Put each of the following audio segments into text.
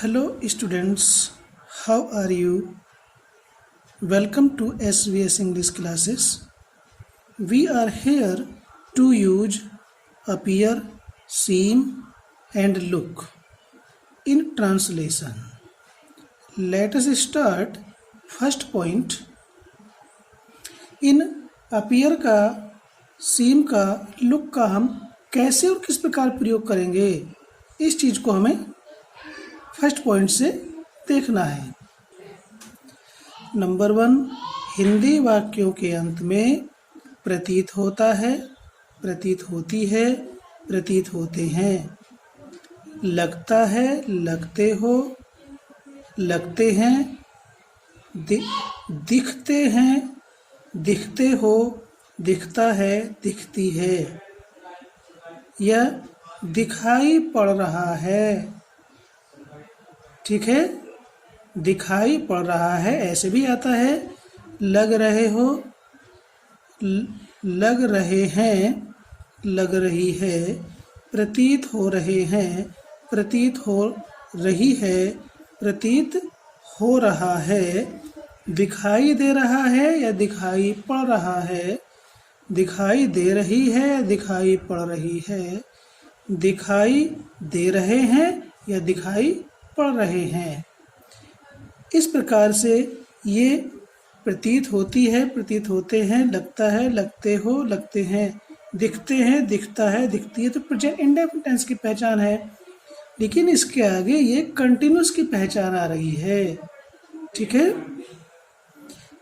Hello students, how are you? Welcome to SVS English classes. We are here to use appear, seem and look in translation. Let us start. First point. In appear का, seem का, look का हम कैसे और किस प्रकार प्रयोग करेंगे, इस चीज को हमें फर्स्ट पॉइंट से देखना है। नंबर 1, हिंदी वाक्यों के अंत में प्रतीत होता है, प्रतीत होती है, प्रतीत होते हैं, लगता है, लगते हो, लगते हैं, दिखते हैं, दिखते हो, दिखता है, दिखती है, यह दिखाई पड़ रहा है। ठीक है, दिखाई पड़ रहा है ऐसे भी आता है। लग रहे हो, लग रहे हैं, लग रही है, प्रतीत हो रहे हैं, प्रतीत हो रही है, प्रतीत हो रहा है, दिखाई दे रहा है या दिखाई पड़ रहा है, दिखाई दे रही है, दिखाई पड़ रही है, दिखाई दे रहे हैं या दिखाई पड़ रहे हैं। इस प्रकार से ये प्रतीत होती है, प्रतीत होते हैं, लगता है, लगते हो, लगते हैं, दिखते हैं, दिखता है, दिखती है। तो प्रेजेंट इंडेफिनिट टेंस की पहचान है, लेकिन इसके आगे ये कंटिन्यूअस की पहचान आ रही है। ठीक है,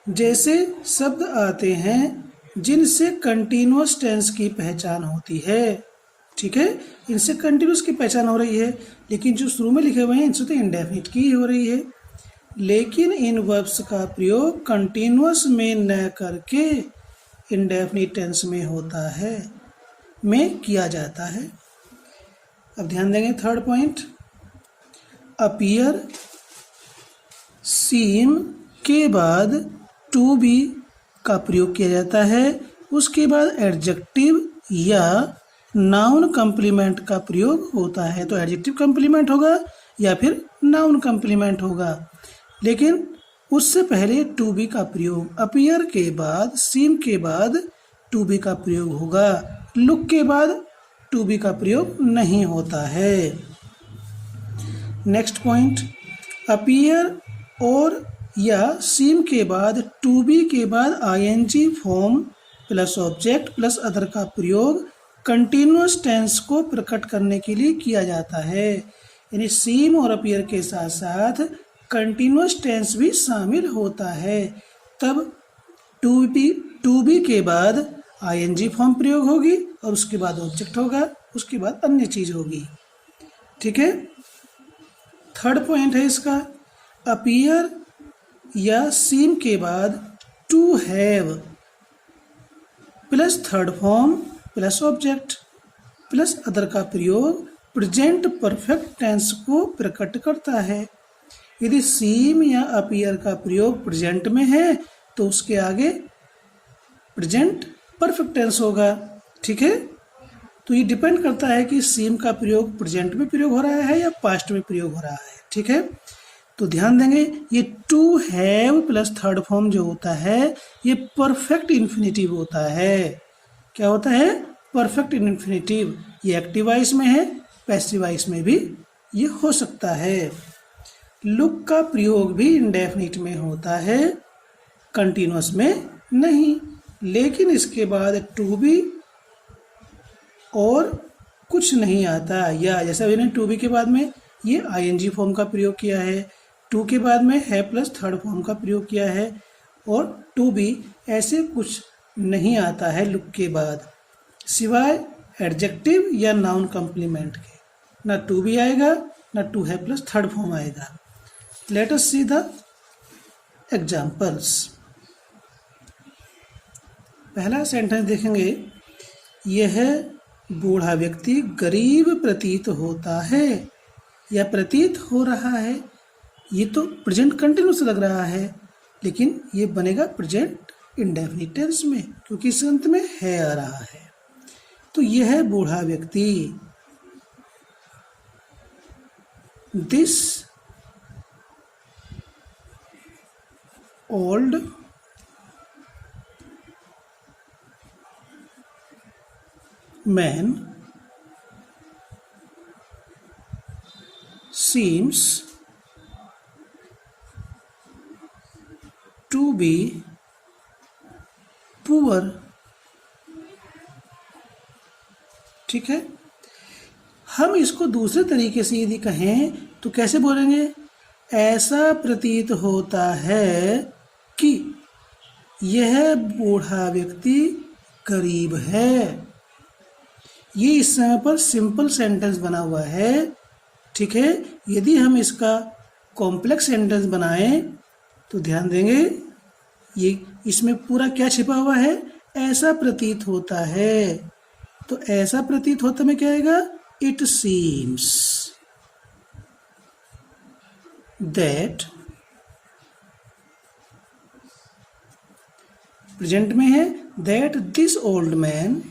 जैसे शब्द आते हैं जिनसे कंटिन्यूअस टेंस की पहचान होती है। ठीक है, इनसे कंटिन्यूअस की पहचान हो रही है, लेकिन जो शुरू में लिखे हुए हैं इनसे तो इंडेफिनिट की ही हो रही है। लेकिन इन वर्ब्स का प्रयोग कंटिन्यूअस में न करके इंडेफिनिट टेंस में होता है, में किया जाता है। अब ध्यान देंगे थर्ड पॉइंट। अपीयर, सीम के बाद टू बी का प्रयोग किया जाता है। उसके बाद एडजेक्टिव या नाउन कम्प्लीमेंट का प्रयोग होता है। तो एडजेक्टिव कम्प्लीमेंट होगा या फिर नाउन कम्प्लीमेंट होगा, लेकिन उससे पहले टू बी का प्रयोग, अपीयर के बाद, सीम के बाद टू बी का प्रयोग होगा। लुक के बाद टू बी का प्रयोग नहीं होता है। नेक्स्ट पॉइंट, अपीयर और या सीम के बाद टू बी के बाद ING form plus object plus other का प्रयोग कंटिन्यूअस टेंस को प्रकट करने के लिए किया जाता है। यानी सीम और अपीयर के साथ साथ कंटिन्यूअस टेंस भी शामिल होता है। तब टू बी के बाद आईएनजी फॉर्म प्रयोग होगी और उसके बाद ऑब्जेक्ट होगा, उसके बाद अन्य चीज होगी। ठीक है, थर्ड पॉइंट है इसका, अपीयर या सीम के बाद to have plus third form plus object plus other का प्रयोग प्रेजेंट परफेक्ट टेंस को प्रकट करता है। यदि सीम या अपीयर का प्रयोग प्रेजेंट में है तो उसके आगे प्रेजेंट परफेक्ट टेंस होगा। ठीक है, तो ये डिपेंड करता है कि सीम का प्रयोग प्रेजेंट में प्रयोग हो रहा है या पास्ट में प्रयोग हो रहा है। ठीक है, तो ध्यान देंगे ये to have plus third form जो होता है ये परफेक्ट इन्फिनेटिव होता है। क्या होता है? Perfect infinitive. ये एक्टिव वॉइस में है, पैसिव वॉइस में भी ये हो सकता है। लुक का प्रयोग भी इंडेफिनिट में होता है, कंटिन्यूअस में नहीं। लेकिन इसके बाद टू बी और कुछ नहीं आता, या जैसा मैंने टू बी के बाद में ये आईएनजी फॉर्म का प्रयोग किया है, टू के बाद में है प्लस थर्ड फॉर्म का प्रयोग किया है, और टू बी ऐसे कुछ नहीं आता है लुक के बाद, सिवाय एडजेक्टिव या नाउन कम्प्लीमेंट के। ना टू बी आएगा ना टू है प्लस थर्ड फॉर्म आएगा। Let us see the examples. पहला सेंटेंस देखेंगे, यह बूढ़ा व्यक्ति गरीब प्रतीत होता है या प्रतीत हो रहा है। ये तो प्रेजेंट कंटिन्यूअस लग रहा है, लेकिन ये बनेगा प्रेजेंट इंडेफिनिट टेंस में, क्योंकि इस अंत में है आ रहा है। तो यह है बूढ़ा व्यक्ति, this old man seems to be poor। ठीक है, हम इसको दूसरे तरीके से यदि कहें तो कैसे बोलेंगे? ऐसा प्रतीत होता है कि यह बूढ़ा व्यक्ति गरीब है। ये इस समय पर सिंपल सेंटेंस बना हुआ है। ठीक है, यदि हम इसका कॉम्प्लेक्स सेंटेंस बनाएं तो ध्यान देंगे ये इसमें पूरा क्या छिपा हुआ है? ऐसा प्रतीत होता है। तो ऐसा प्रतीत होता में क्या आएगा? इट सीम्स दैट, प्रेजेंट में है, that this old man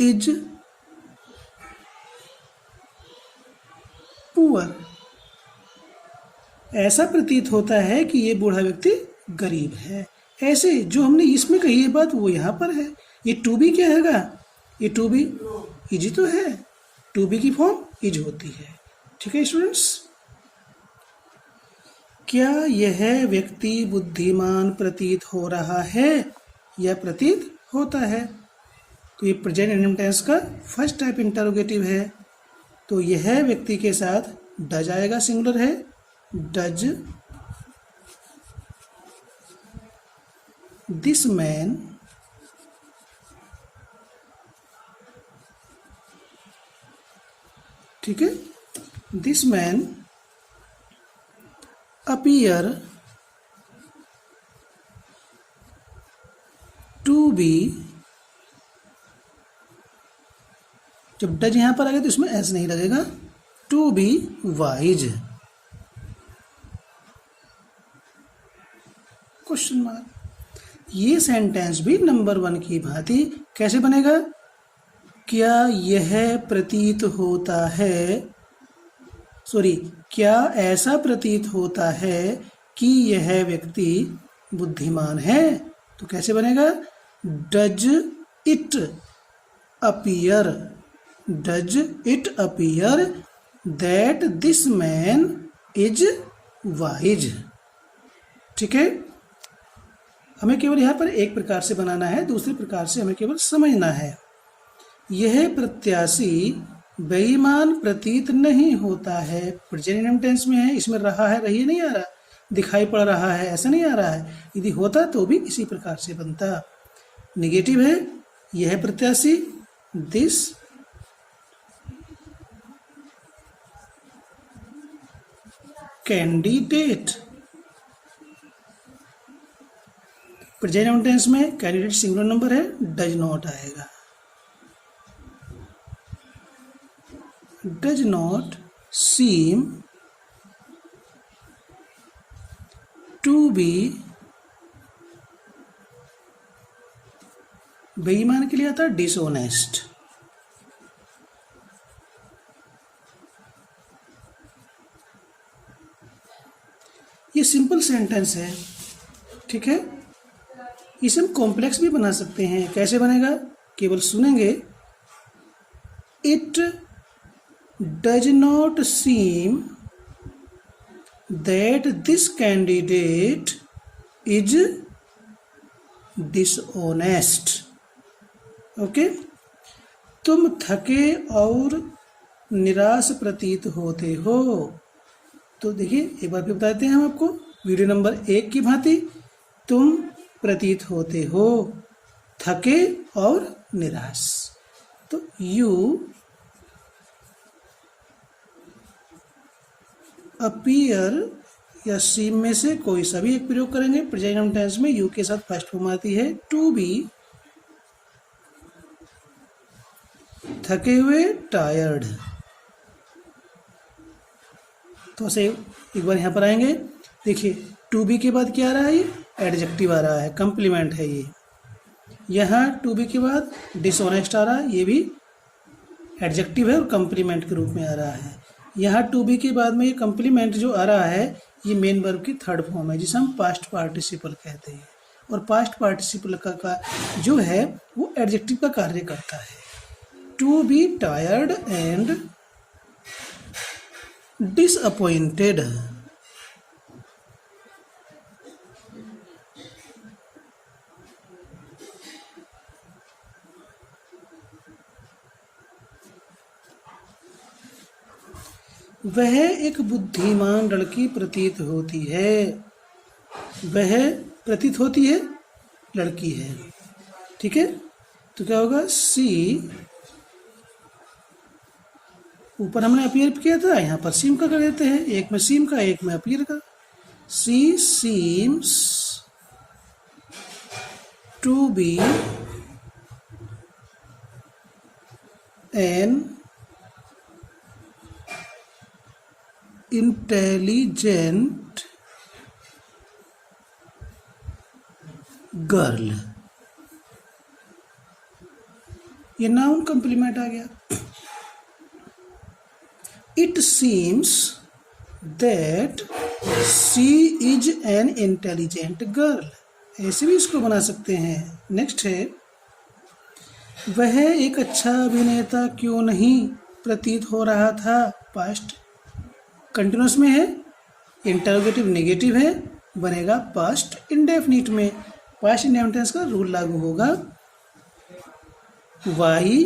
is poor. ऐसा प्रतीत होता है कि ये बूढ़ा व्यक्ति गरीब है। ऐसे जो हमने इसमें कही है बात वो यहाँ पर है। ये टू बी क्या हैगा? ये टू बी इज तो है, टू बी की फॉर्म इज होती है। ठीक है स्टूडेंट्स, क्या यह व्यक्ति बुद्धिमान प्रतीत हो रहा है या प्रतीत होता है? तो ये प्रेजेंट इंडिफिनिट टेंस का फर्स्ट टाइप इंटरोगेटिव है। तो यह व्यक्ति के साथ डज आएगा, सिंगुलर है, डज दिस मैन ठीक है, this man appear to be, जब डज यहां पर आ गया तो इसमें एस नहीं लगेगा, to be wise. Question mark. ये सेंटेंस भी नंबर 1 की भांति कैसे बनेगा? क्या यह प्रतीत होता है, क्या ऐसा प्रतीत होता है कि यह व्यक्ति बुद्धिमान है? तो कैसे बनेगा? Does it appear, does it appear that this man is wise. ठीक है, हमें केवल यहाँ पर एक प्रकार से बनाना है, दूसरे प्रकार से हमें केवल समझना है। यह प्रत्याशी बेईमान प्रतीत नहीं होता है, प्रेजेंट इंडिफिनिट टेंस में है, इसमें रहा है, रही नहीं आ रहा, दिखाई पड़ रहा है, ऐसा नहीं आ रहा है। यदि होता तो भी इसी प्रकार से बनता। निगेटिव है, यह प्रत्याशी, this candidate. Present indefinite tense में कैंडिडेट सिंगुलर नंबर है, डज नॉट आएगा। Does not seem to be, बेईमान के लिए आता है डिसऑनेस्ट। ये सिंपल सेंटेंस है। ठीक है, इसे हम कॉम्प्लेक्स भी बना सकते हैं। कैसे बनेगा? केवल सुनेंगे। It does not seem that this candidate is dishonest. Okay, तुम थके और निराश प्रतीत होते हो। तो देखिए एक बार फिर बताते हैं हम आपको, वीडियो नंबर 1 की भांति, तुम प्रतीत होते हो थके और निराश। तो यू अपीयर या सीम में से कोई सभी एक प्रयोग करेंगे। प्रेजेंट इंडिफिनिट टेंस में यू के साथ फर्स्ट फॉर्म आती है टू बी, थके हुए टायर्ड। तो ऐसे एक बार यहां पर आएंगे, देखिए टू बी के बाद क्या आ रहा है? ये एडजेक्टिव आ रहा है, कंप्लीमेंट है ये। यहाँ टू बी के बाद डिसऑनेस्ट आ रहा है, ये भी एडजेक्टिव है और कंप्लीमेंट के रूप में आ रहा है। यहाँ टू बी के बाद में ये कंप्लीमेंट जो आ रहा है ये मेन वर्ब की थर्ड फॉर्म है जिसे हम पास्ट पार्टिसिपल कहते हैं। और पास्ट पार्टिसिपल का जो है वो एडजेक्टिव का कार्य करता है। To be tired and disappointed. वह एक बुद्धिमान लड़की प्रतीत होती है। वह प्रतीत होती है लड़की है, ठीक है। तो क्या होगा, सी, ऊपर हमने अपीयर किया था, यहाँ पर सीम का कर देते हैं, एक में सीम का एक में अपीयर का। She seems to be an intelligent girl. ये नाउन कंप्लीमेंट आ गया। It seems that she is an intelligent girl, ऐसे भी इसको बना सकते हैं। नेक्स्ट है, वह एक अच्छा अभिनेता क्यों नहीं प्रतीत हो रहा था। पास्ट कंटिन्यूस में है, इंटरोगेटिव नेगेटिव है, बनेगा पास्ट इंडेफिनिट में। पास्ट इंडेफिनिट का रूल लागू होगा। वाई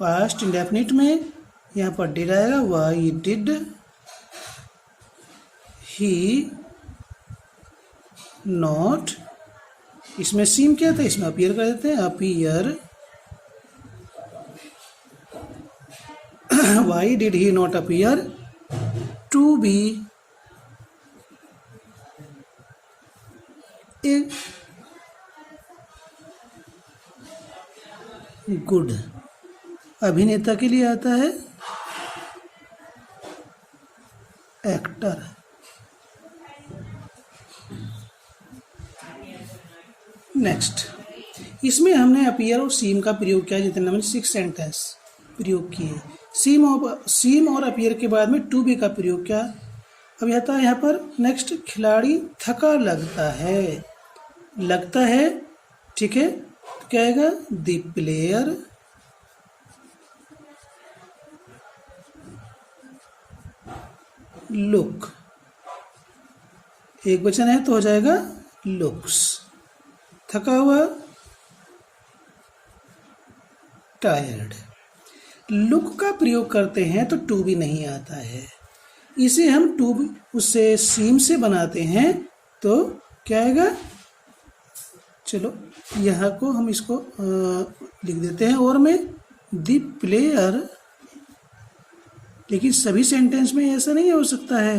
पास्ट इंडेफिनिट में यहाँ पर डिड आएगा, वाई डिड ही नॉट, इसमें सीम क्या था, इसमें अपीयर कर देते हैं, appear. Why did he not appear to be a good, अभिनेता के लिए आता है एक्टर। नेक्स्ट, इसमें हमने अपीयर और सीम का प्रयोग किया, जितने हमने 6 सेंटेंस प्रयोग किए। सीम और अपीयर के बाद में टू बी का प्रयोग किया। अब आता है यहाँ पर नेक्स्ट, खिलाड़ी थका लगता है। लगता है, ठीक है, तो क्या आएगा, द प्लेयर लुक, एक वचन है तो हो जाएगा लुक्स। थका हुआ टायर्ड। लुक का प्रयोग करते हैं तो टू बी नहीं आता है, इसे हम टू बी उससे सीम से बनाते हैं तो क्या आएगा। चलो यहाँ को हम इसको लिख देते हैं और में द प्लेयर, लेकिन सभी सेंटेंस में ऐसा नहीं हो सकता है।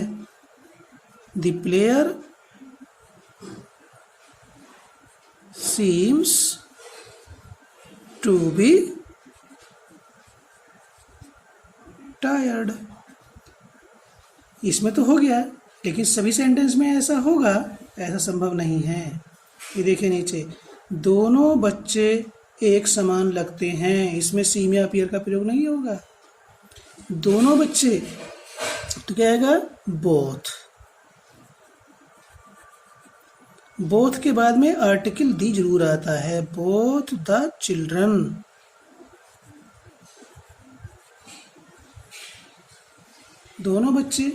The player seems to be tired, इसमें तो हो गया, लेकिन सभी सेंटेंस में ऐसा होगा, ऐसा संभव नहीं है। ये देखिए नीचे, दोनों बच्चे एक समान लगते हैं, इसमें सीम या अपीयर का प्रयोग नहीं होगा। दोनों बच्चे तो क्या आएगा, बोथ। बोथ के बाद में आर्टिकल दी जरूर आता है, बोथ द चिल्ड्रन। दोनों बच्चे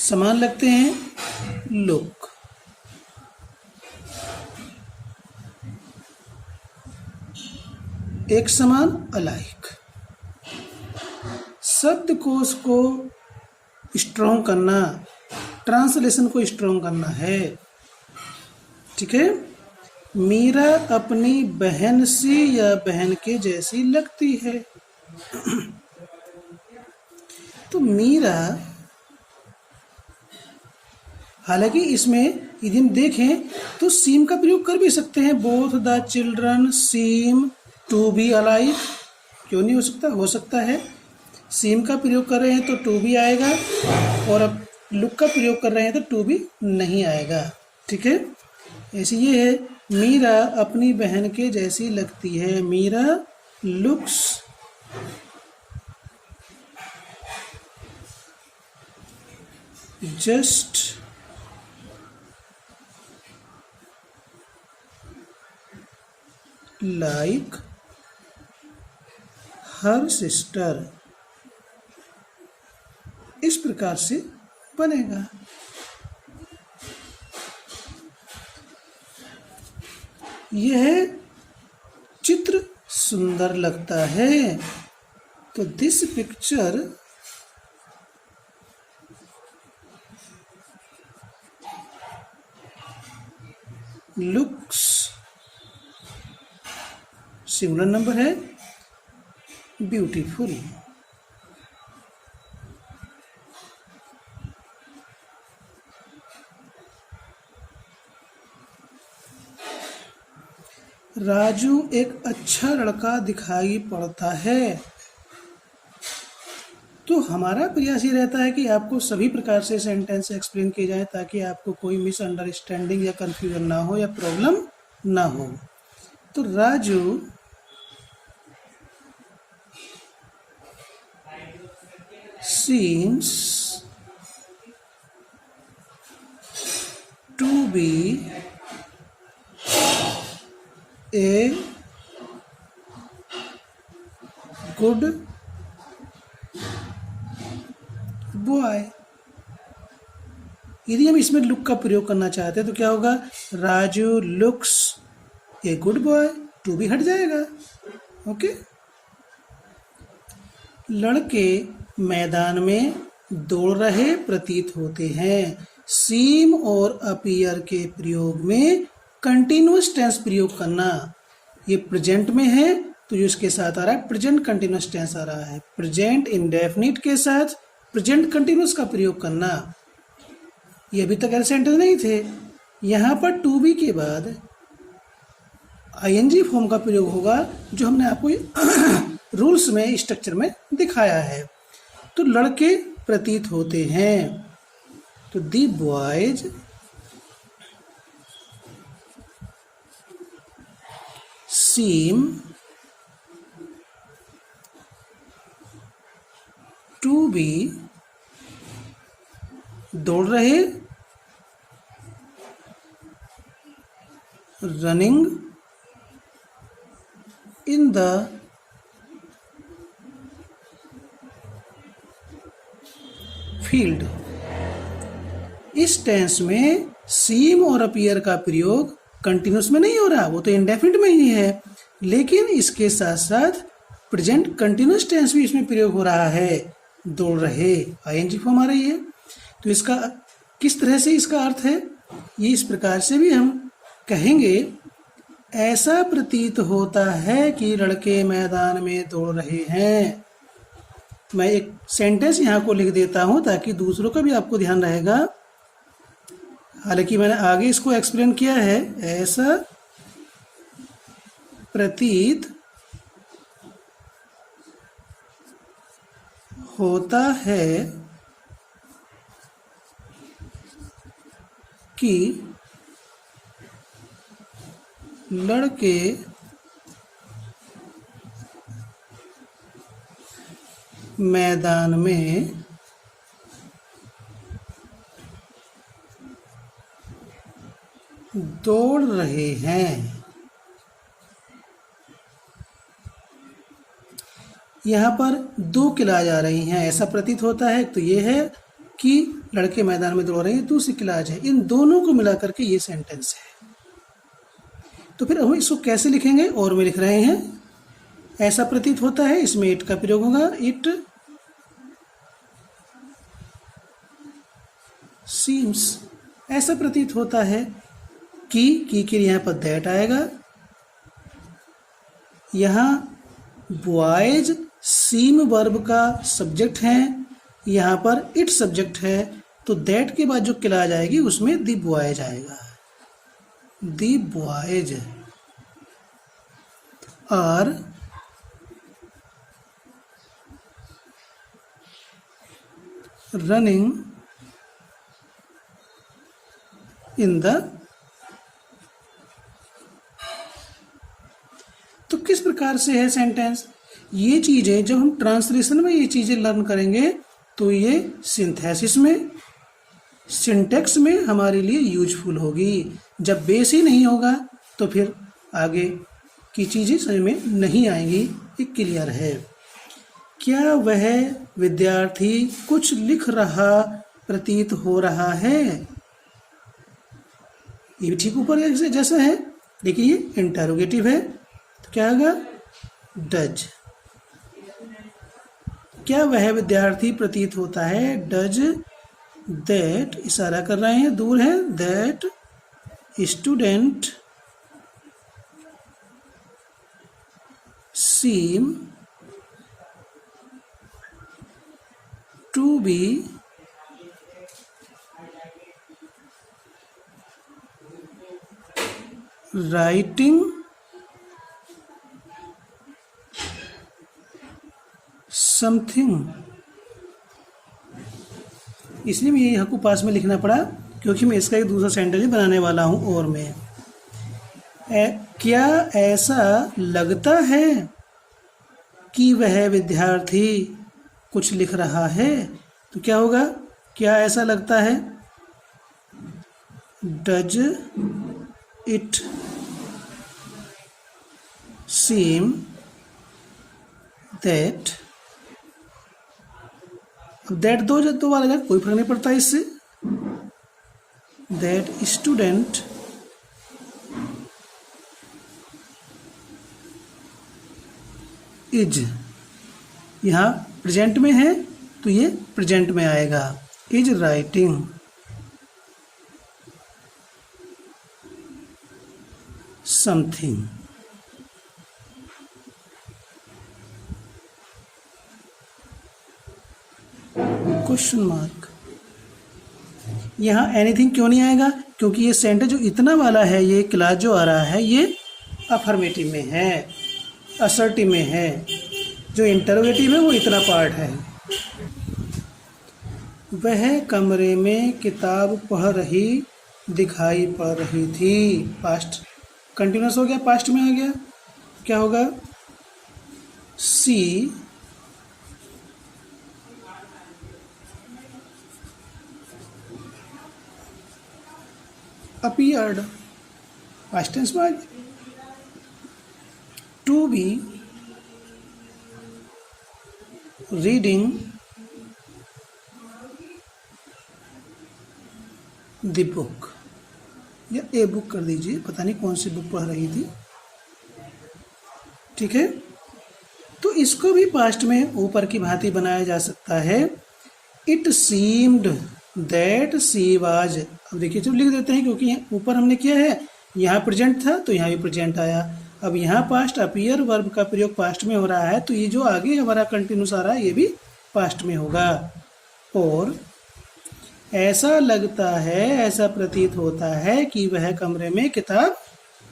समान लगते हैं, लुक। एक समान, अलाइक। शब्दकोश को स्ट्रॉन्ग करना, ट्रांसलेशन को स्ट्रॉन्ग करना है, ठीक है। मीरा अपनी बहन सी या बहन के जैसी लगती है। तो मीरा, हालांकि इसमें यदि हम देखें तो सीम का प्रयोग कर भी सकते हैं, both the children seem to be alike, क्यों नहीं हो सकता, हो सकता है। सीम का प्रयोग कर रहे हैं तो टू बी आएगा, और अब लुक का प्रयोग कर रहे हैं तो टू बी नहीं आएगा, ठीक है। ऐसे ये है मीरा अपनी बहन के जैसी लगती है। Meera looks just like her sister. इस प्रकार से बनेगा। यह चित्र सुंदर लगता है। तो this picture looks, singular number है, ब्यूटीफुल। राजू एक अच्छा लड़का दिखाई पड़ता है। तो हमारा प्रयास ये रहता है कि आपको सभी प्रकार से सेंटेंस एक्सप्लेन किए जाए ताकि आपको कोई मिसअंडरस्टैंडिंग या कंफ्यूजन ना हो या प्रॉब्लम ना हो। तो Raju seems to be a good boy। यदि हम इसमें लुक का प्रयोग करना चाहते हैं तो क्या होगा? Raju looks a good boy, to भी हट जाएगा। ओके। लड़के मैदान में दौड़ रहे प्रतीत होते हैं। सीम और अपीयर के प्रयोग में कंटिन्यूअस टेंस प्रयोग करना। ये प्रेजेंट में है तो जो इसके साथ आ रहा है प्रेजेंट कंटिन्यूअस टेंस आ रहा है। प्रेजेंट इंडेफिनिट के साथ प्रेजेंट कंटिन्यूअस का प्रयोग करना। ये अभी तक ऐसे सेंटेंस नहीं थे। यहाँ पर टू बी के बाद आईएनजी फॉर्म का प्रयोग होगा जो हमने आपको रूल्स में स्ट्रक्चर में दिखाया है। तो लड़के प्रतीत होते हैं तो दी बॉयज सीम टू बी, दौड़ रहे, रनिंग इन द फील्ड। इस टेंस में सीम और अपीयर का प्रयोग कंटिन्यूस में नहीं हो रहा, वो तो इंडेफिनिट में ही है, लेकिन इसके साथ साथ प्रेजेंट कंटिन्यूस टेंस भी इसमें प्रयोग हो रहा है। दौड़ रहे आईएनजी फॉर्म आ रही है। तो इसका किस तरह से इसका अर्थ है, ये इस प्रकार से भी हम कहेंगे, ऐसा प्रतीत होता है कि लड़के मैदान में दौड़ रहे हैं। मैं एक सेंटेंस यहाँ को लिख देता हूँ ताकि दूसरों का भी आपको ध्यान रहेगा। हालांकि मैंने आगे इसको एक्सप्लेन किया है। ऐसा प्रतीत होता है कि लड़के मैदान में दौड़ रहे हैं। यहाँ पर दो क्लाज आ रही हैं। ऐसा प्रतीत होता है तो ये है कि लड़के मैदान में दौड़ रहे हैं, दूसरी क्लाज है। इन दोनों को मिला करके ये सेंटेंस है। तो फिर हम इसको कैसे लिखेंगे? और में लिख रहे हैं। ऐसा प्रतीत होता है, इसमें इट का प्रयोग होगा। It seems. ऐसा प्रतीत होता है कि के लिए यहाँ पर दैट आएगा। यहाँ बॉयज सीम वर्ब का सब्जेक्ट है, यहाँ पर इट सब्जेक्ट है, तो दैट के बाद जो क्लॉज आएगी उसमें दी बॉयज आएगा। The boys are running in the किस प्रकार से है सेंटेंस? ये चीज़ें जब हम ट्रांसलेशन में ये चीज़ें लर्न करेंगे तो ये सिंथेसिस में, सिंटेक्स में हमारे लिए यूजफुल होगी। जब बेस ही नहीं होगा तो फिर आगे की चीज़ें समझ में नहीं आएंगी। ये क्लियर है। क्या वह विद्यार्थी कुछ लिख रहा प्रतीत हो रहा है? ये भी ठीक ऊपर जैसा है, देखिए ये इंटरोगेटिव है तो क्या होगा? डज। क्या वह विद्यार्थी प्रतीत होता है? डज दैट, इशारा कर रहे हैं, दूर है, that student seem to be writing something. इसलिए मैं ये यहाँ को पास में लिखना पड़ा क्योंकि मैं इसका एक दूसरा सेंटेंस बनाने वाला हूँ। और मैं क्या ऐसा लगता है कि वह विद्यार्थी कुछ लिख रहा है? तो क्या होगा? क्या ऐसा लगता है? Does it seem that. That दो वाला जाए कोई फर्क नहीं पड़ता इससे। दैट स्टूडेंट इज, यहाँ प्रेजेंट में है तो ये प्रेजेंट में आएगा। Is writing something. Question mark. यहाँ एनीथिंग क्यों नहीं आएगा? क्योंकि ये सेंटेंस जो इतना वाला है, ये क्लास जो आ रहा है ये अफर्मेटिव में है, असर्टिव में है। जो इंटरोगेटिव है वो इतना पार्ट है। वह कमरे में किताब पढ़ रही दिखाई पड़ रही थी। पास्ट कंटिन्यूस हो गया, पास्ट में आ गया। क्या होगा? सी appeared, past tense में आ गया। To be reading the book, या ए बुक कर दीजिए, पता नहीं कौन सी बुक पढ़ रही थी। ठीक है, तो इसको भी पास्ट में ऊपर की भांति बनाया जा सकता है। It seemed that she was. अब देखिए जब लिख देते हैं, क्योंकि ऊपर हमने किया है, यहाँ प्रेजेंट था तो यहाँ भी प्रेजेंट आया। अब यहाँ पास्ट अपीयर वर्ब का प्रयोग पास्ट में हो रहा है, तो ये जो आगे हमारा कंटिन्यूस आ रहा है ये भी पास्ट में होगा। और ऐसा लगता है, ऐसा प्रतीत होता है कि वह कमरे में किताब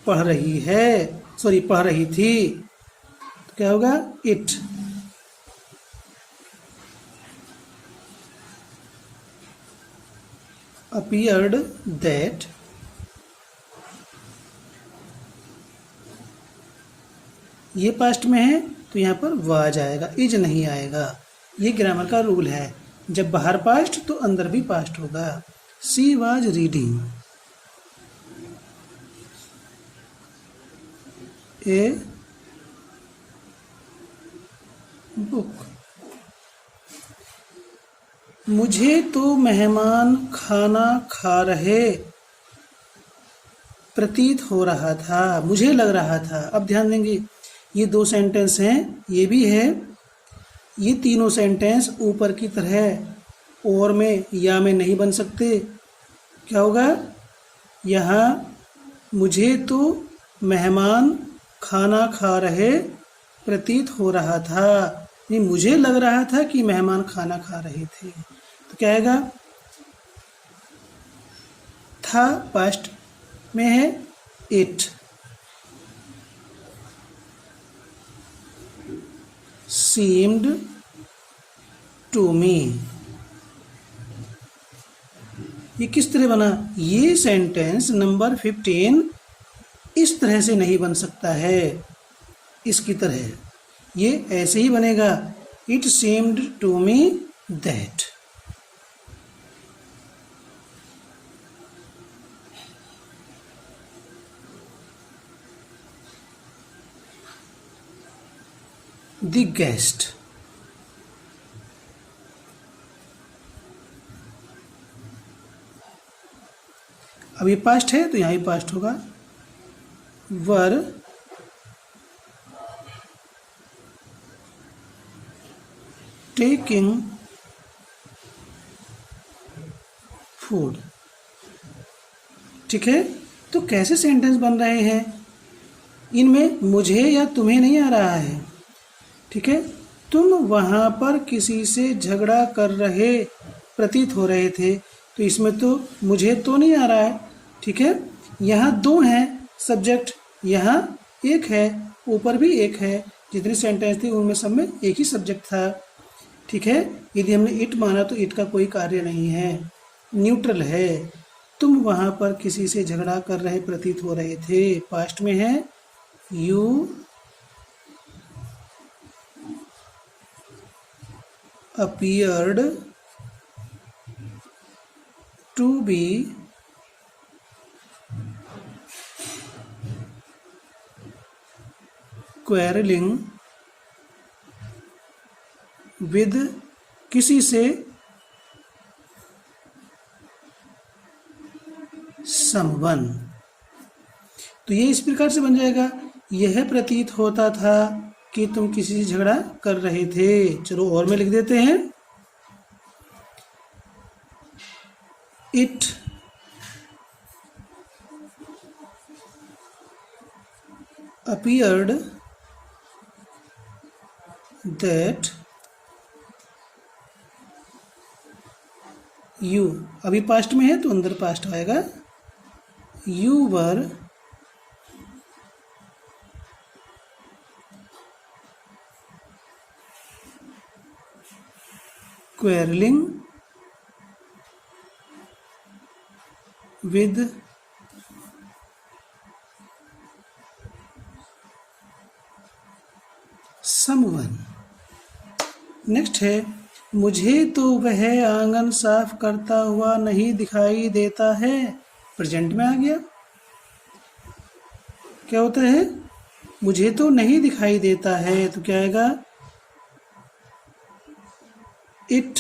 पढ़ रही है, पढ़ रही थी। तो क्या होगा? इट appeared that ये पास्ट में है तो यहाँ पर वाज आएगा, इज नहीं आएगा। ये ग्रामर का रूल है, जब बाहर पास्ट तो अंदर भी पास्ट होगा। She was reading a book. मुझे तो मेहमान खाना खा रहे प्रतीत हो रहा था, मुझे लग रहा था। अब ध्यान देंगे, ये दो सेंटेंस हैं, ये भी है। ये तीनों सेंटेंस ऊपर की तरह और में या में नहीं बन सकते। क्या होगा? यहाँ मुझे तो मेहमान खाना खा रहे प्रतीत हो रहा था, नहीं मुझे लग रहा था कि मेहमान खाना खा रहे थे। तो क्या आएगा? था पास्ट में है, इट सीम्ड टू मी। ये किस तरह बना? ये सेंटेंस नंबर 15 इस तरह से नहीं बन सकता है। इसकी तरह, ये ऐसे ही बनेगा, it seemed to me that. The guest, अब ये पास्ट है तो यहाँ ही पास्ट होगा, वर टेकिंग फूड। ठीक है, तो कैसे सेंटेंस बन रहे हैं, इनमें मुझे या तुम्हें नहीं आ रहा है। ठीक है, तुम वहाँ पर किसी से झगड़ा कर रहे प्रतीत हो रहे थे, तो इसमें तो मुझे तो नहीं आ रहा है। ठीक है, यहाँ दो हैं सब्जेक्ट, यहाँ एक है, ऊपर भी एक है, जितनी सेंटेंस थी उनमें सब में एक ही सब्जेक्ट था। ठीक है, यदि हमने इट माना तो इट का कोई कार्य नहीं है, न्यूट्रल है। तुम वहाँ पर किसी से झगड़ा कर रहे प्रतीत हो रहे थे, पास्ट में है, you appeared to be quarreling with किसी से someone। तो ये इस प्रकार से बन जाएगा, यह प्रतीत होता था कि तुम किसी से झगड़ा कर रहे थे। चलो और में लिख देते हैं, इट appeared that you, अभी पास्ट में है तो अंदर पास्ट आएगा, you were quarreling with someone। Next है, मुझे तो वह आंगन साफ करता हुआ नहीं दिखाई देता है, प्रेजेंट में आ गया। क्या होता है, मुझे तो नहीं दिखाई देता है, तो क्या आएगा, it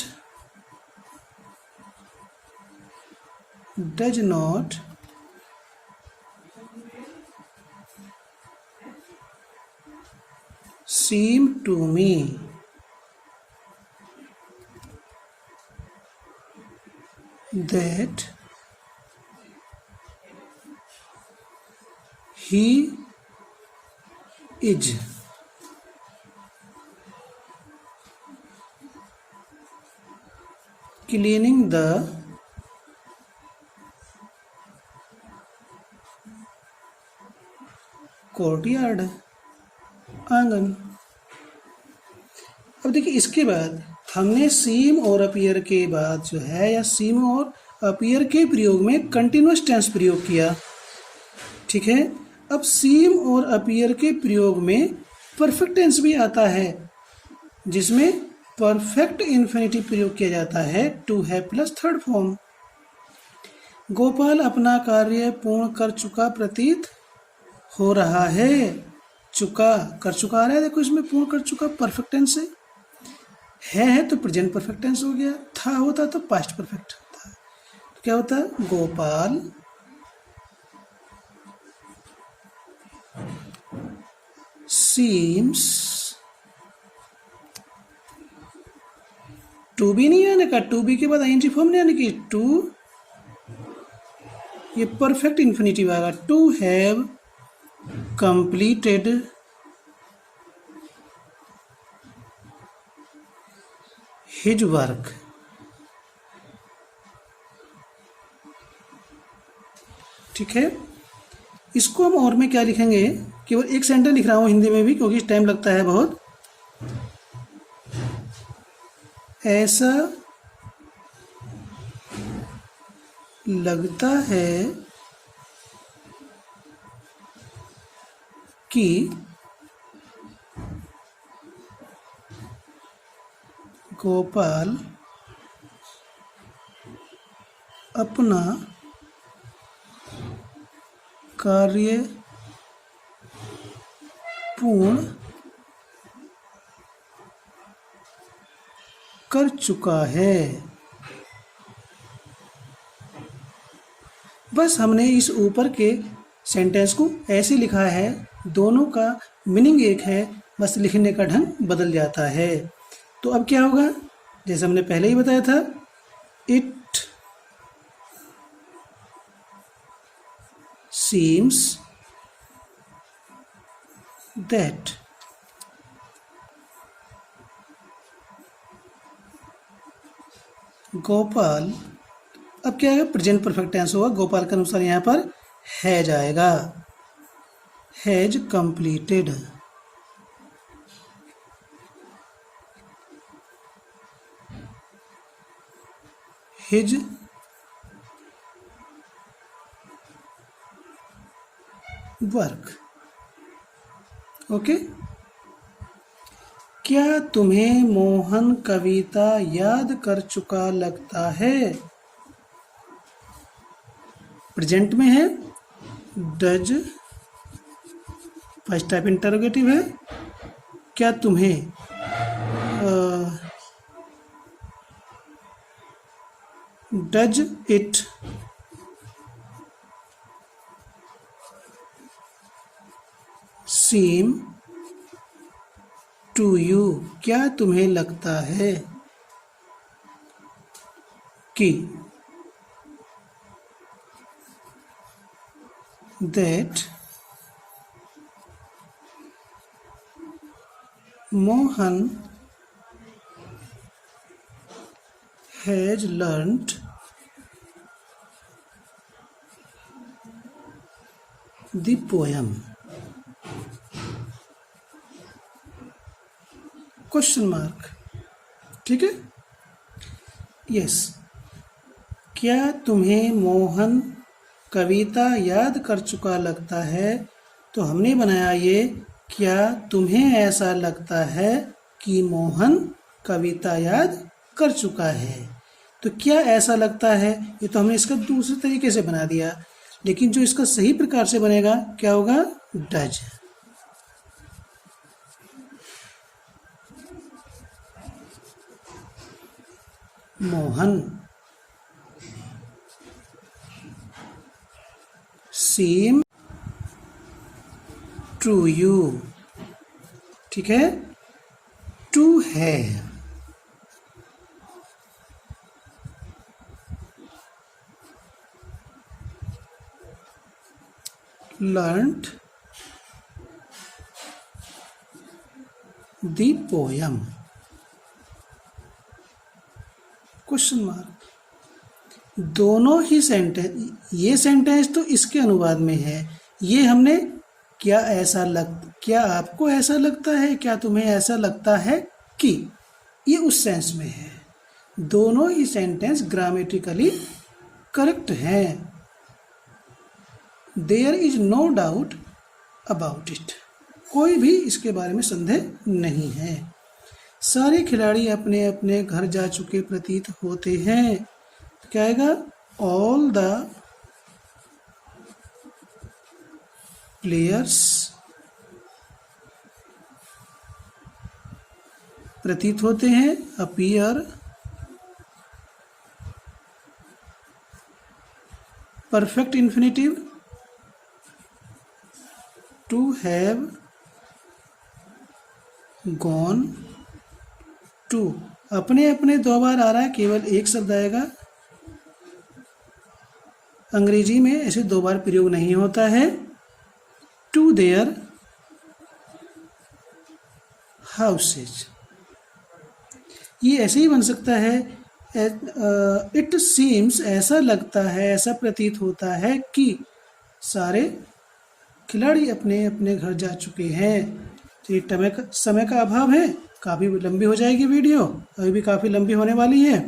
does not seem to me that he is cleaning the courtyard, आंगन। अब देखिए, इसके बाद हमने सीम और अपीयर के बाद जो है, या सीम और अपीयर के प्रयोग में कंटिन्यूअस टेंस प्रयोग किया। ठीक है, अब सीम और अपीयर के प्रयोग में परफेक्ट टेंस भी आता है, जिसमें परफेक्ट इन्फिनिटिव प्रयोग किया जाता है, टू है प्लस थर्ड फॉर्म। गोपाल अपना कार्य पूर्ण कर चुका प्रतीत हो रहा है, चुका कर चुका आ रहा है, देखो इसमें पूर्ण कर चुका परफेक्ट टेंस है तो प्रेजेंट परफेक्ट टेंस हो गया, था होता तो पास्ट परफेक्ट होता। तो क्या होता, गोपाल सीम्स टू बी नहीं आने का, टू बी के बाद आईएनजी फॉर्म नहीं आने की, टू ये परफेक्ट इन्फिनिटिव आएगा, to have completed his work. ठीक है, इसको हम और में क्या लिखेंगे, केवल एक सेंटेंस लिख रहा हूं हिंदी में भी, क्योंकि टाइम लगता है बहुत। ऐसा लगता है कि गोपाल अपना कार्य पूर्ण कर चुका है। बस हमने इस ऊपर के सेंटेंस को ऐसे लिखा है, दोनों का मीनिंग एक है, बस लिखने का ढंग बदल जाता है। तो अब क्या होगा, जैसे हमने पहले ही बताया था, इट seems that गोपाल, अब क्या है, प्रेजेंट परफेक्ट टेंस होगा, गोपाल के अनुसार यहाँ पर हैज आएगा, has completed his work. Okay, क्या तुम्हें मोहन कविता याद कर चुका लगता है? प्रेजेंट में है, डज फर्स्ट टाइप इंटरोगेटिव है। क्या तुम्हें does it seem to you, क्या तुम्हें लगता है कि that Mohan has learnt the poem? Question mark. ठीक है, यस। क्या तुम्हें मोहन कविता याद कर चुका लगता है, तो हमने बनाया ये, क्या तुम्हें ऐसा लगता है कि मोहन कविता याद कर चुका है। तो क्या ऐसा लगता है, ये तो हमने इसका दूसरे तरीके से बना दिया, लेकिन जो इसका सही प्रकार से बनेगा क्या होगा, does. Mohan seem to you, ठीक है, to have learnt the poem? Question mark. दोनों ही सेंटेंस, ये सेंटेंस तो इसके अनुवाद में है, ये हमने क्या आपको ऐसा लगता है, क्या तुम्हें ऐसा लगता है कि, ये उस सेंस में है। दोनों ही सेंटेंस ग्रामेटिकली करेक्ट हैं, there is no doubt about it, कोई भी इसके बारे में संदेह नहीं है। सारे खिलाड़ी अपने अपने घर जा चुके प्रतीत होते हैं, तो क्या आएगा, ऑल द प्लेयर्स प्रतीत होते हैं, appear perfect infinitive, to have gone to, अपने अपने दो बार आ रहा है, केवल एक शब्द आएगा। अंग्रेजी में ऐसे दो बार प्रयोग नहीं होता है। टू देयर हाउसेज, ये ऐसे ही बन सकता है, इट सीम्स, ऐसा लगता है, ऐसा प्रतीत होता है कि सारे खिलाड़ी अपने अपने घर जा चुके हैं। तो समय का अभाव है, काफ़ी लंबी हो जाएगी वीडियो, अभी भी काफ़ी लंबी होने वाली है।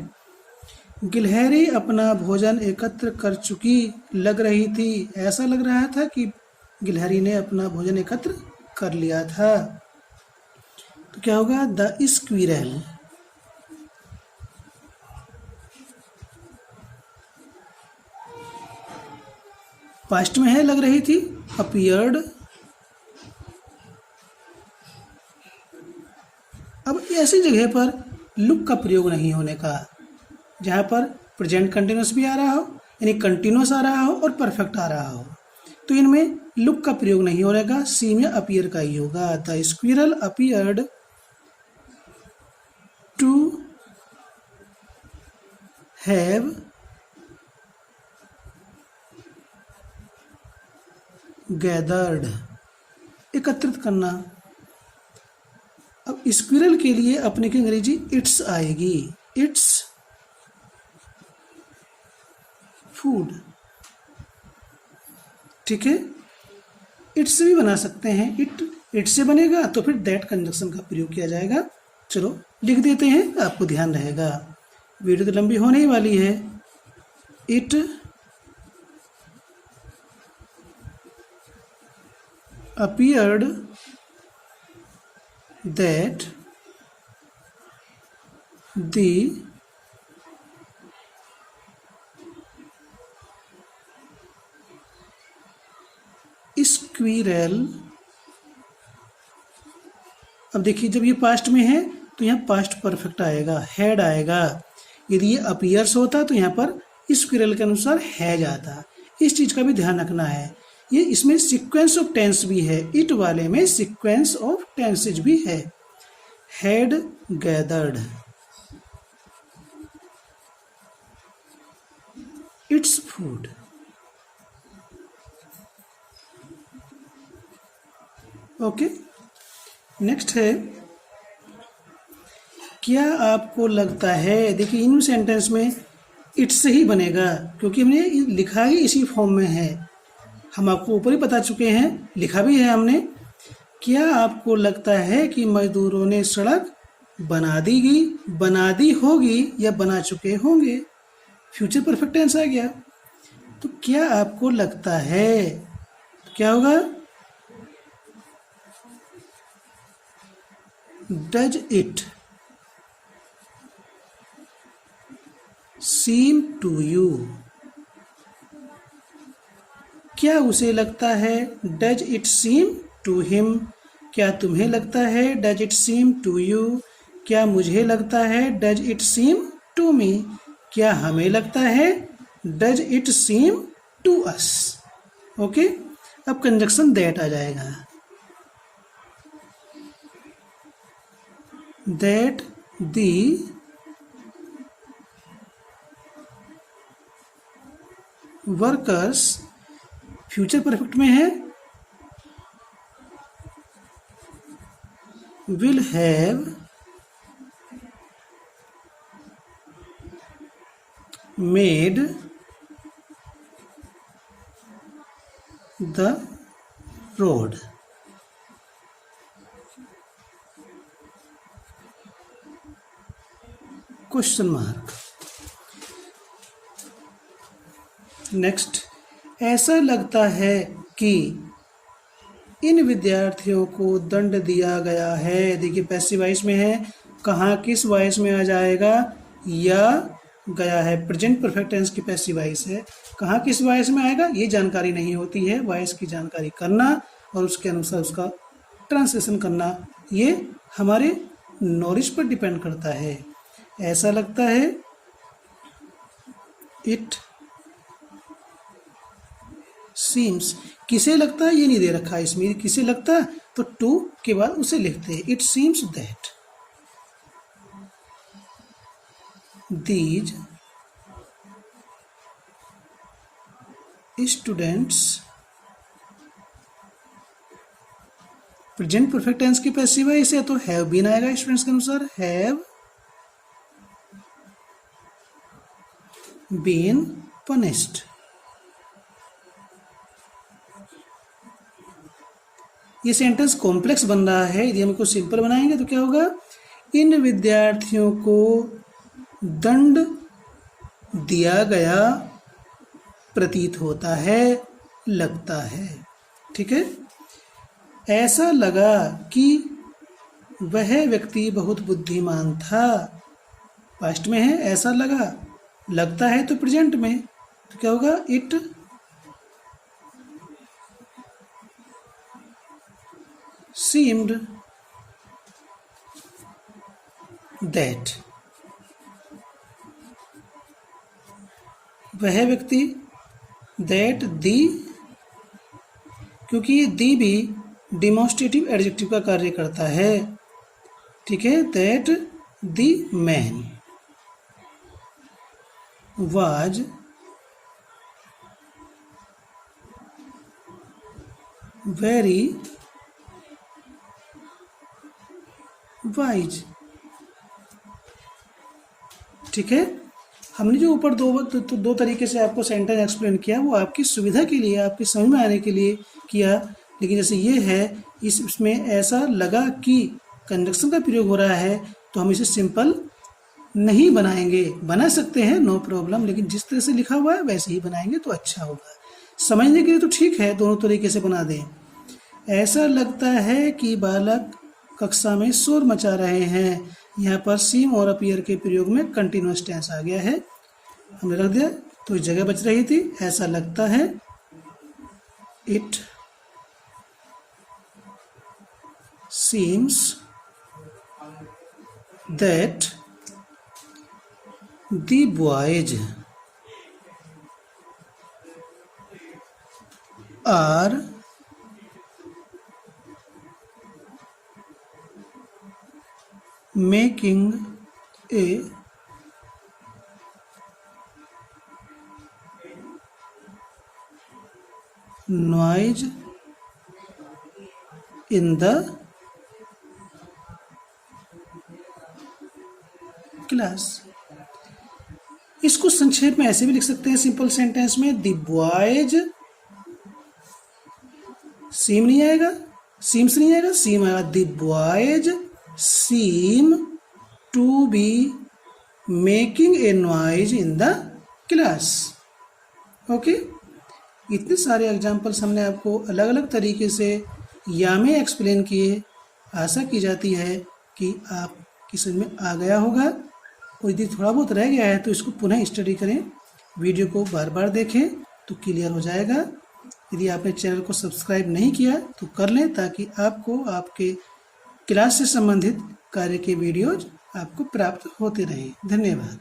गिलहरी अपना भोजन एकत्र कर चुकी लग रही थी, ऐसा लग रहा था कि गिलहरी ने अपना भोजन एकत्र कर लिया था। तो क्या होगा, द स्क्विरल पास्ट में है, लग रही थी, अपीयर्ड। अब ऐसी जगह पर लुक का प्रयोग नहीं होने का, जहाँ पर प्रेजेंट कंटिन्यूस भी आ रहा हो, यानी कंटिन्यूस आ रहा हो और परफेक्ट आ रहा हो, तो इनमें लुक का प्रयोग नहीं होने का, सी में अपीयर का ही होगा। The squirrel appeared to have gathered, एकत्रित करना। अब स्क्विरल के लिए अपने की अंग्रेजी इट्स आएगी, इट्स फूड, ठीक है। इट्स से भी बना सकते हैं, इट से बनेगा तो फिर दैट कंजक्शन का प्रयोग किया जाएगा। चलो लिख देते हैं, आपको ध्यान रहेगा, वीडियो तो लंबी होने ही वाली है। It appeared that the squirrel, अब देखिए जब ये पास्ट में है तो यहाँ पास्ट परफेक्ट आएगा, हैड आएगा। यदि ये अपीयर्स होता तो यहाँ पर स्क्विरल के अनुसार हैज आता। इस चीज का भी ध्यान रखना है। ये इसमें सीक्वेंस ऑफ टेंस भी है, इट वाले में सीक्वेंस ऑफ टेंसेज भी है। Had gathered its food. Okay, next है, क्या आपको लगता है, देखिए इन सेंटेंस में इट्स ही बनेगा क्योंकि हमने लिखा ही इसी फॉर्म में है, हम आपको ऊपर ही बता चुके हैं, लिखा भी है हमने। क्या आपको लगता है कि मजदूरों ने सड़क बना दी होगी या बना चुके होंगे? फ्यूचर परफेक्ट टेंस आ गया। तो क्या आपको लगता है, तो क्या होगा? Does it seem to you, क्या उसे लगता है? Does it seem to him, क्या तुम्हें लगता है? Does it seem to you, क्या मुझे लगता है? Does it seem to me, क्या हमें लगता है? Does it seem to us. Okay, अब कंजक्शन दैट आ जाएगा। That the workers, future perfect में है, will have made the road. Question mark. Next, ऐसा लगता है कि इन विद्यार्थियों को दंड दिया गया है। देखिए पैसिव वॉइस में है, कहाँ किस वॉइस में आ जाएगा? या गया है, प्रेजेंट परफेक्ट टेंस की पैसिव वॉइस है, कहाँ किस वॉइस में आएगा ये जानकारी नहीं होती है। वॉइस की जानकारी करना और उसके अनुसार उसका ट्रांसलेशन करना, ये हमारे नॉलेज पर डिपेंड करता है। ऐसा लगता है, इट सीम्स, किसे लगता है ये नहीं दे रखा है इसमें, किसे लगता है तो टू के बाद उसे लिखते हैं। It seems that these students, present perfect tense की पैसिव है इसे, तो हैव बीन आएगा स्टूडेंट्स के अनुसार, हैव बीन पनिश्ड। ये सेंटेंस कॉम्प्लेक्स बन रहा है, यदि हम इसको सिंपल बनाएंगे तो क्या होगा? इन विद्यार्थियों को दंड दिया गया प्रतीत होता है, लगता है। ठीक है, ऐसा लगा कि वह व्यक्ति बहुत बुद्धिमान था, पास्ट में है, ऐसा लगा। लगता है तो प्रेजेंट में, तो क्या होगा? इट seemed that, वह व्यक्ति, that the, क्योंकि ये दी भी डिमॉन्स्ट्रेटिव एडजेक्टिव का कार्य करता है, ठीक है। that the man was very wise, ठीक है। हमने जो ऊपर दो तरीके से आपको सेंटेंस एक्सप्लेन किया वो आपकी सुविधा के लिए, आपकी समझ में आने के लिए किया, लेकिन जैसे ये है इसमें ऐसा लगा कि कंजंक्शन का प्रयोग हो रहा है तो हम इसे सिंपल नहीं बनाएंगे। बना सकते हैं, नो प्रॉब्लम, लेकिन जिस तरह से लिखा हुआ है वैसे ही बनाएंगे तो अच्छा होगा। समझने के लिए तो ठीक है, दोनों तरीके से बना दें। ऐसा लगता है कि बालक कक्षा में शोर मचा रहे हैं। यहाँ पर सीम और अपीयर के प्रयोग में कंटिन्यूअस टेंस आ गया है, हमने रख दिया तो इस जगह बच रही थी। ऐसा लगता है, it seems that the boys are making a noise in the class। इसको संक्षेप में ऐसे भी लिख सकते हैं सिंपल सेंटेंस में, द बॉयज, सीम नहीं आएगा, सीम्स नहीं आएगा, सीम आएगा। The boys seem to be making a noise in the class। Okay, इतने सारे एग्जाम्पल्स हमने आपको अलग अलग तरीके से या में एक्सप्लेन किए। आशा की जाती है कि आपकी समझ में आ गया होगा, और यदि थोड़ा बहुत रह गया है तो इसको पुनः स्टडी करें, वीडियो को बार बार देखें तो क्लियर हो जाएगा। यदि आपने चैनल को सब्सक्राइब नहीं किया तो कर लें, ताकि आपको आपके क्लास से संबंधित कार्य के वीडियोज आपको प्राप्त होते रहें। धन्यवाद।